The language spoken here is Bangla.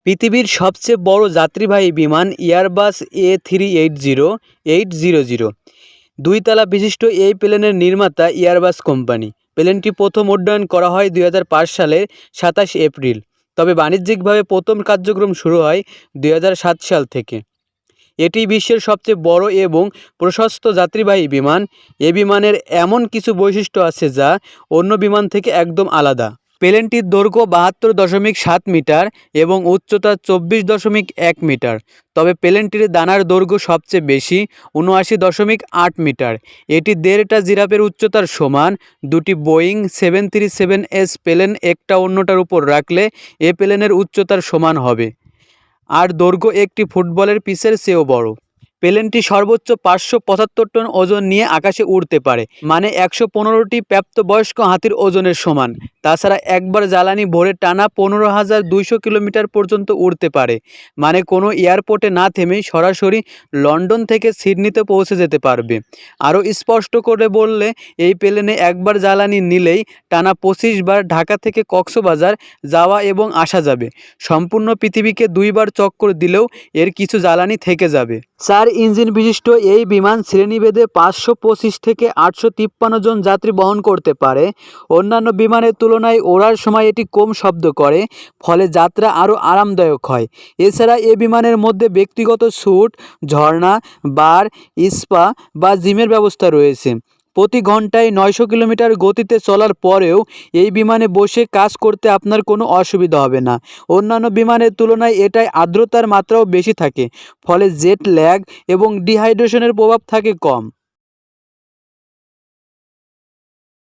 পৃথিবীর সবচেয়ে বড় যাত্রীবাহী বিমান এয়ারবাস A380-800 দুই তলা বিশিষ্ট এই প্লেনের নির্মাতা এয়ারবাস কোম্পানি। প্লেনটি প্রথম উড্ডয়ন করা হয় 2005 সালের 27 এপ্রিল, তবে বাণিজ্যিকভাবে প্রথম কার্যক্রম শুরু হয় 2007 সাল থেকে। এটি বিশ্বের সবচেয়ে বড় এবং প্রশস্ত যাত্রীবাহী বিমান। এ বিমানের এমন কিছু বৈশিষ্ট্য আছে যা অন্য বিমান থেকে একদম আলাদা। প্লেনটির দৈর্ঘ্য 72.7 মিটার এবং উচ্চতা 24.1 মিটার, তবে প্লেনটির ডানার দৈর্ঘ্য সবচেয়ে বেশি, 79.8 মিটার। এটি দেড়টা জিরাফের উচ্চতার সমান। দুটি বোয়িং 737 প্লেন একটা অন্যটার উপর রাখলে এ প্লেনের উচ্চতার সমান হবে, আর দৈর্ঘ্য একটি ফুটবলের পিচের চেয়েও বড়। প্লেনটি সর্বোচ্চ 575 টন ওজন নিয়ে আকাশে উড়তে পারে, মানে 115টি প্রাপ্তবয়স্ক হাতির ওজনের সমান। তাছাড়া একবার জ্বালানি ভরে টানা 15,200 কিলোমিটার পর্যন্ত উড়তে পারে, মানে কোনো এয়ারপোর্টে না থেমেই সরাসরি লন্ডন থেকে সিডনিতে পৌঁছে যেতে পারবে। আরও স্পষ্ট করে বললে, এই প্লেনে একবার জ্বালানি নিলেই টানা 25 বার ঢাকা থেকে কক্সবাজার যাওয়া এবং আসা যাবে। সম্পূর্ণ পৃথিবীকে 2 বার চক্কর দিলেও এর কিছু জ্বালানি থেকে যাবে। 4 ইঞ্জিন বিশিষ্ট এই বিমান শ্রেণীভেদে 525 থেকে 853 জন যাত্রী বহন করতে পারে। অন্যান্য বিমানের তুলনায় ওড়ার সময় এটি কম শব্দ করে, ফলে যাত্রা আরও আরামদায়ক হয়। এছাড়া এ বিমানের মধ্যে ব্যক্তিগত স্যুট, ঝর্ণা, বার, স্পা বা জিমের ব্যবস্থা রয়েছে। প্রতি ঘন্টায় 900 কিলোমিটার গতিতে চলার পরেও এই বিমানে বসে কাজ করতে আপনার কোনো অসুবিধা হবে না। অন্যান্য বিমানের তুলনায় এটায় আর্দ্রতার মাত্রাও বেশি থাকে, ফলে জেট ল্যাগ এবং ডিহাইড্রেশনের প্রভাব থাকে কম।